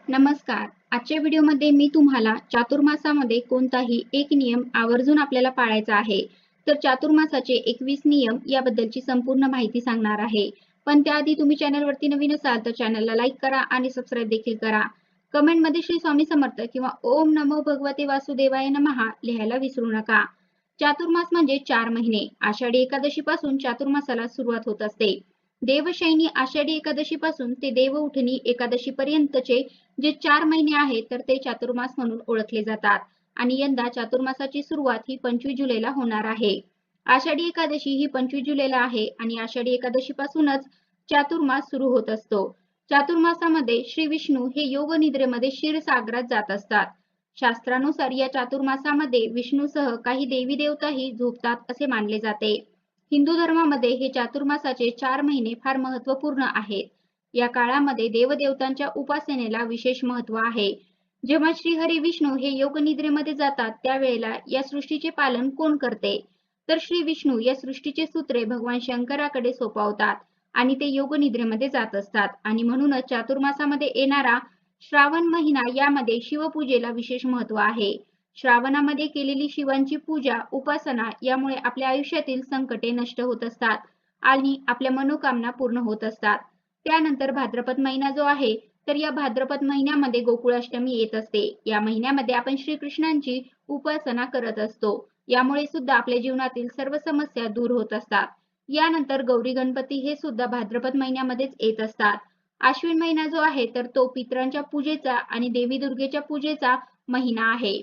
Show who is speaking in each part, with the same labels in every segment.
Speaker 1: नमस्कार. आजच्या व्हिडिओमध्ये मी तुम्हाला चातुर्मासामध्ये कोणताही एक नियम आवर्जून आपल्याला पाळायचा आहे. तर चातुर्मासाचे 21 नियम याबद्दलची संपूर्ण माहिती सांगणार आहे. पण त्याआधी तुम्ही चॅनलवरती नवीन असाल तर चॅनलला लाईक करा आणि सबस्क्राईब देखील करा. कमेंटमध्ये श्री स्वामी समर्थ किंवा ओम नमो भगवते वासुदेवाय नमः लिहायला विसरू नका. चातुर्मास म्हणजे 4 महिने. आषाढी एकादशीपासून चातुर्मासाला सुरुवात होत असते. देवशयनी आषाढी एकादशीपासून ते देवउठणी एकादशीपर्यंतचे जे 4 महिने आहेत तर ते चातुर्मास म्हणून ओळखले जातात आणि यंदा चातुर्मासाची सुरुवात ही 25 जुलैला होणार आहे. आषाढी एकादशी ही 25 जुलैला आहे आणि आषाढी एकादशीपासूनच चातुर्मास सुरू होत असतो. चातुर्मासामध्ये श्री विष्णू हे योग निद्रेमध्ये क्षीरसागरात जात असतात. शास्त्रानुसार या चातुर्मासामध्ये विष्णूसह काही देवी देवताही झोपतात असे मानले जाते. हिंदू धर्मामध्ये हे चातुर्मासाचे 4 महिने फार महत्त्वपूर्ण आहेत. या काळामध्ये देवदेवतांच्या उपासनेला विशेष महत्त्व आहे. जेव्हा श्रीहरी विष्णू हे योगनिद्रेमध्ये जातात त्यावेळेला या सृष्टीचे पालन कोण करते? तर श्री विष्णू या सृष्टीचे सूत्रे भगवान शंकराकडे सोपवतात आणि ते योगनिद्रेमध्ये जात असतात आणि म्हणूनच चातुर्मासामध्ये येणारा श्रावण महिना यामध्ये शिवपूजेला विशेष महत्त्व आहे. श्रावणामध्ये केलेली शिवांची पूजा, उपासना यामुळे आपल्या आयुष्यातील संकटे नष्ट होत असतात आणि आपल्या मनोकामना पूर्ण होत असतात. त्यानंतर भाद्रपद महिना जो आहे तर या भाद्रपद महिन्यामध्ये गोकुळाष्टमी येत असते. या महिन्यामध्ये आपण श्रीकृष्णांची उपासना करत असतो. यामुळे सुद्धा आपल्या जीवनातील सर्व समस्या दूर होत असतात. यानंतर गौरी गणपती हे सुद्धा भाद्रपद महिन्यामध्येच येत असतात. आश्विन महिना जो आहे तर तो पितरांच्या पूजेचा आणि देवी दुर्गेच्या पूजेचा महिना आहे.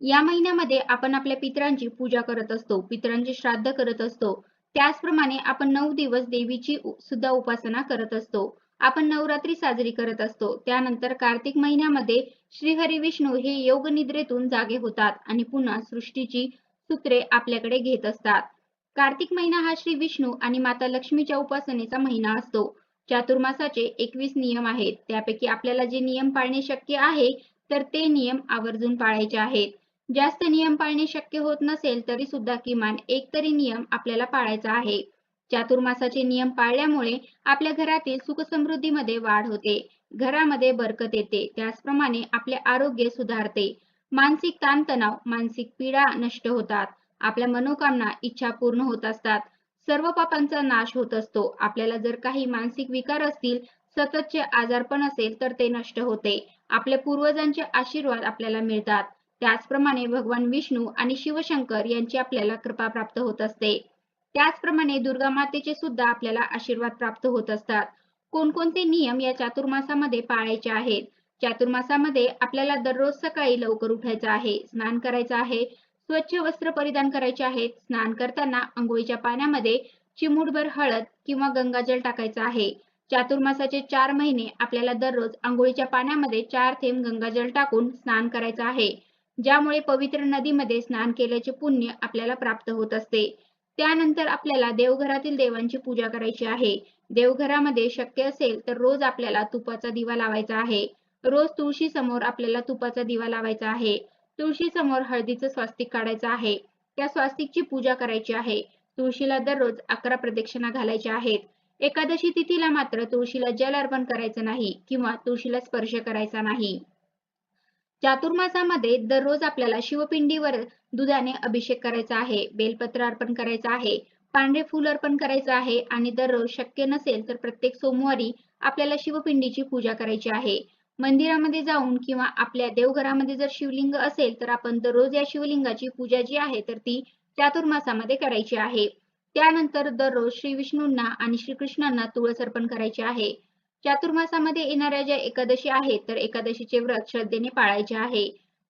Speaker 1: या महिन्यामध्ये आपण आपल्या पितरांची पूजा करत असतो, पितरांचे श्राद्ध करत असतो. त्याचप्रमाणे आपण 9 दिवस देवीची सुद्धा उपासना करत असतो. आपण नवरात्री साजरी करत असतो. त्यानंतर कार्तिक महिन्यामध्ये श्रीहरी विष्णू हे योगनिद्रेतून जागे होतात आणि पुन्हा सृष्टीची सूत्रे आपल्याकडे घेत असतात. कार्तिक महिना हा श्री विष्णू आणि माता लक्ष्मीच्या उपासनेचा महिना असतो. चातुर्मासाचे 21 नियम आहेत. त्यापैकी आपल्याला जे नियम पाळणे शक्य आहे तर ते नियम आवर्जून पाळायचे आहेत. जास्त नियम पाळणे शक्य होत नसेल तरी सुद्धा किमान एक तरी नियम आपल्याला पाळायचा आहे. चातुर्मासाचे नियम पाळल्यामुळे आपल्या घरातील सुखसमृद्धीमध्ये वाढ होते, घरामध्ये बरकत येते, त्याचप्रमाणे आपले आरोग्य सुधारते, मानसिक ताणतणाव, मानसिक पीडा नष्ट होतात, आपल्या मनोकामना, इच्छा पूर्ण होत असतात, सर्व पापांचा नाश होत असतो. आपल्याला जर काही मानसिक विकार असतील, सततचे आजारपण असेल तर ते नष्ट होते. आपल्या पूर्वजांचे आशीर्वाद आपल्याला मिळतात. त्याचप्रमाणे भगवान विष्णू आणि शिवशंकर यांची आपल्याला कृपा प्राप्त होत असते. त्याचप्रमाणे दुर्गा मातेचे सुद्धा आपल्याला आशीर्वाद प्राप्त होत असतात. कोणकोणते नियम या चातुर्मासामध्ये पाळायचे आहेत? चातुर्मासामध्ये आपल्याला दररोज सकाळी लवकर उठायचं आहे, स्नान करायचं आहे, स्वच्छ वस्त्र परिधान करायचे आहेत. स्नान करताना अंघोळीच्या पाण्यामध्ये चिमूटभर हळद किंवा गंगाजल टाकायचं आहे. चातुर्मासाचे 4 महिने आपल्याला दररोज अंघोळीच्या पाण्यामध्ये 4 थेंब गंगाजल टाकून स्नान करायचं आहे. ज्यामुळे पवित्र नदीमध्ये स्नान केल्याचे पुण्य आपल्याला प्राप्त होत असते. त्यानंतर आपल्याला देवघरातील देवांची पूजा करायची आहे. देवघरामध्ये शक्य असेल तर रोज आपल्याला तुपाचा दिवा लावायचा आहे. रोज तुळशी समोर आपल्याला तुपाचा दिवा लावायचा आहे. तुळशी समोर हळदीचं स्वास्तिक काढायचं आहे. त्या स्वास्तिकची पूजा करायची आहे. तुळशीला दररोज 11 प्रदक्षिणा घालायच्या आहेत. एकादशी तिथीला मात्र तुळशीला जल अर्पण करायचं नाही किंवा तुळशीला स्पर्श करायचा नाही. चातुर्मासामध्ये दररोज आपल्याला शिवपिंडीवर दुधाने अभिषेक करायचा आहे, बेलपत्र अर्पण करायचं आहे, पांढरे फूल अर्पण करायचं आहे आणि दररोज शक्य नसेल तर प्रत्येक सोमवारी आपल्याला शिवपिंडीची पूजा करायची आहे. मंदिरामध्ये जाऊन किंवा आपल्या देवघरामध्ये जर शिवलिंग असेल तर आपण दररोज या शिवलिंगाची पूजा जी आहे तर ती चातुर्मासामध्ये करायची आहे. त्यानंतर दररोज श्री विष्णूंना आणि श्रीकृष्णांना तुळस अर्पण करायची आहे. चातुर्मासामध्ये येणाऱ्या ज्या एकादशी आहेत तर एकादशीचे व्रत श्रद्धेने पाळायचे आहे.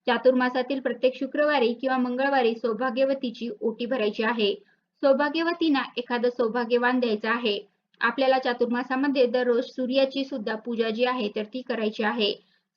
Speaker 1: चातुर्मासातील प्रत्येक शुक्रवारी किंवा मंगळवारी सौभाग्यवतीची ओटी भरायची आहे. सौभाग्यवतींना एखादं सौभाग्यवान द्यायचं आहे. आपल्याला चातुर्मासामध्ये दररोज सूर्याची सुद्धा पूजा जी आहे तर ती करायची आहे.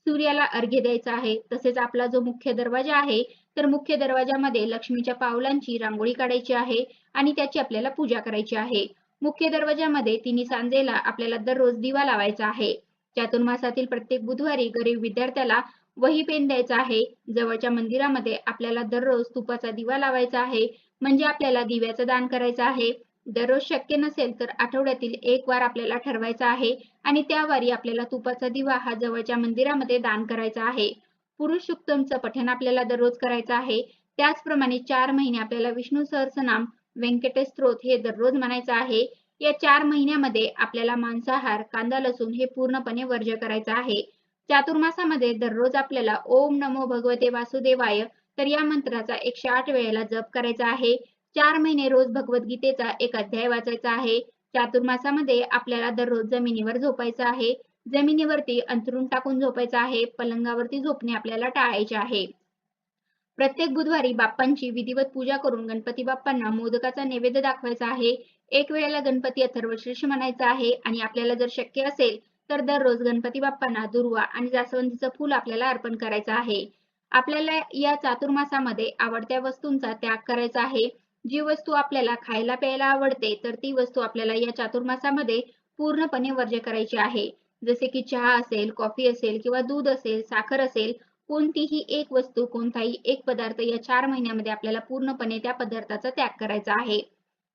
Speaker 1: सूर्याला अर्घ्य द्यायचा आहे. तसेच आपला जो मुख्य दरवाजा आहे तर मुख्य दरवाजामध्ये लक्ष्मीच्या पावलांची रांगोळी काढायची आहे आणि त्याची आपल्याला पूजा करायची आहे. मुख्य दरवाजामध्ये तिन्ही सांजेला आपल्याला दररोज दिवा लावायचा आहे. चातुर्मासातील प्रत्येक बुधवारी गरीब विद्यार्थ्याला वही पेन द्यायचा आहे. जवळच्या मंदिरामध्ये आपल्याला दररोज तुपाचा दिवा लावायचा आहे. म्हणजे आपल्याला दिव्याचं दान करायचं आहे. दररोज शक्य नसेल तर आठवड्यातील एक वार आपल्याला ठरवायचा आहे आणि त्या वारी आपल्याला तुपाचा दिवा हा जवळच्या मंदिरामध्ये दान करायचा आहे. पुरुष सूक्तमचं पठण आपल्याला दररोज करायचं आहे. त्याचप्रमाणे 4 महिने आपल्याला विष्णू सहस्रनाम, व्यंकटेश स्तोत्र हे दररोज म्हणायचं आहे. या 4 महिन्यामध्ये आपल्याला मांसाहार, कांदा, लसूण हे पूर्णपणे वर्ज्य करायचं आहे. चातुर्मासामध्ये दररोज आपल्याला ओम नमो भगवते वासुदेवाय तर या मंत्राचा 108 वेळेला जप करायचा आहे. 4 महिने रोज भगवद्गीतेचा एक अध्याय वाचायचा आहे. चातुर्मासामध्ये आपल्याला दररोज जमिनीवर झोपायचं आहे. जमिनीवरती अंथरूण टाकून झोपायचं आहे. पलंगावरती झोपणे आपल्याला टाळायचे आहे. प्रत्येक बुधवारी बाप्पांची विधिवत पूजा करून गणपती बाप्पांना मोदकाचा नैवेद्य दाखवायचा आहे. एक वेळेला गणपती अथर्वशीर्ष म्हणायचा आहे आणि आपल्याला जर शक्य असेल तर दररोज गणपती बाप्पांना दुर्वा आणि जास्वंदीचं फूल आपल्याला अर्पण करायचं आहे. आपल्याला या चातुर्मासामध्ये आवडत्या वस्तूंचा त्याग करायचा आहे. जी वस्तू आपल्याला खायला प्यायला आवडते तर ती वस्तू आपल्याला या चातुर्मासामध्ये पूर्णपणे वर्ज्य करायची आहे. जसे की चहा असेल, कॉफी असेल किंवा दूध असेल, साखर असेल, कोणतीही एक वस्तू, कोणताही एक पदार्थ या 4 महिन्यामध्ये आपल्याला पूर्णपणे त्या पदार्थाचा त्याग करायचा आहे.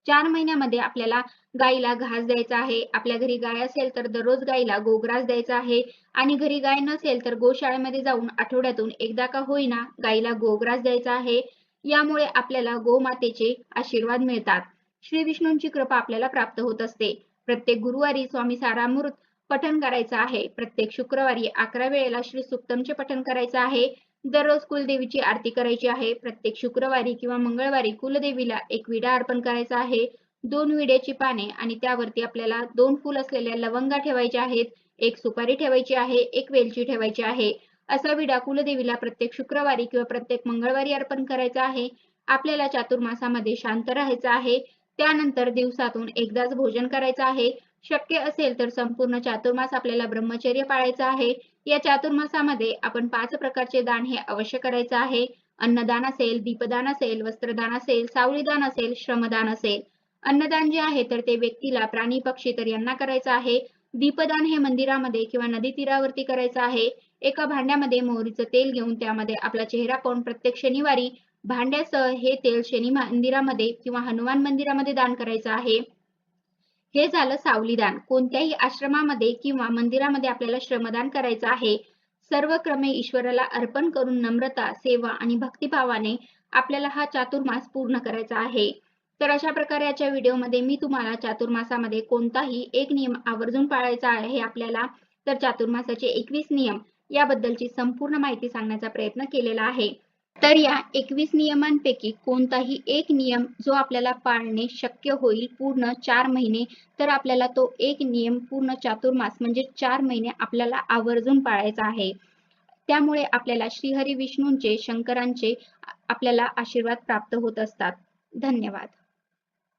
Speaker 1: 4 महिन्यामध्ये आपल्याला गाईला घास द्यायचा आहे. आपल्या घरी गाय असेल तर दररोज गाईला गोग्रास द्यायचा आहे आणि घरी गाय नसेल तर गोशाळेमध्ये जाऊन आठवड्यातून एकदा का होईना गाईला गोग्रास द्यायचा आहे. यामुळे आपल्याला गोमातेचे आशीर्वाद मिळतात. श्री विष्णूंची कृपा आपल्याला प्राप्त होत असते. प्रत्येक गुरुवारी स्वामी सारामृत पठण करायचं आहे. प्रत्येक शुक्रवारी 11 वेळेला श्री सुक्तमचे पठण करायचं आहे. दररोज कुलदेवीची आरती करायची आहे. प्रत्येक शुक्रवारी किंवा मंगळवारी कुलदेवीला एक विडा अर्पण करायचा आहे. 2 विड्याची पाने आणि त्यावरती आपल्याला 2 फूल असलेल्या लवंगा ठेवायच्या आहेत. 1 सुपारी ठेवायची आहे. 1 वेलची ठेवायची आहे. असा विडा कुलदेवीला प्रत्येक शुक्रवारी किंवा प्रत्येक मंगळवारी अर्पण करायचा आहे. आपल्याला चातुर्मासामध्ये शांत राहायचं आहे. त्यानंतर दिवसातून एकदाच भोजन करायचं आहे. शक्य असेल तर संपूर्ण चातुर्मास आपल्याला ब्रह्मचर्य पाळायचं आहे. या चातुर्मासामध्ये आपण 5 प्रकारचे दान हे अवश्य करायचं आहे. अन्नदान असेल, दीपदान असेल, वस्त्रदान असेल, सावलीदान असेल, श्रमदान असेल. अन्नदान जे आहे तर ते व्यक्तीला, प्राणी, पक्षी तर यांना करायचं आहे. दीपदान हे मंदिरामध्ये किंवा नदी तीरावरती करायचं आहे. एका भांड्यामध्ये मोहरीचं तेल घेऊन त्यामध्ये आपला चेहरा पाहून प्रत्येक शनिवारी भांड्यासह हे तेल शनी मंदिरामध्ये किंवा हनुमान मंदिरामध्ये दान करायचं आहे. हे झालं सावलीदान. कोणत्याही आश्रमामध्ये किंवा मंदिरामध्ये आपल्याला श्रमदान करायचं आहे. सर्व क्रमे ईश्वराला अर्पण करून नम्रता, सेवा आणि भक्तिभावाने आपल्याला हा चातुर्मास पूर्ण करायचा आहे. तर अशा प्रकारे आजच्या व्हिडिओमध्ये मी तुम्हाला चातुर्मासामध्ये कोणताही एक नियम आवर्जून पाळायचा आहे आपल्याला. तर चातुर्मासाचे 21 नियम याबद्दलची संपूर्ण माहिती सांगण्याचा प्रयत्न केलेला आहे. तर या 21 नियमांपैकी कोणताही एक नियम जो आपल्याला पाळणे शक्य होईल पूर्ण 4 महिने, तर आपल्याला तो एक नियम पूर्ण चातुर्मास म्हणजे 4 महिने आपल्याला आवर्जून पाळायचा आहे. त्यामुळे आपल्याला श्रीहरी विष्णूंचे, शंकरांचे आपल्याला आशीर्वाद प्राप्त होत असतात. धन्यवाद.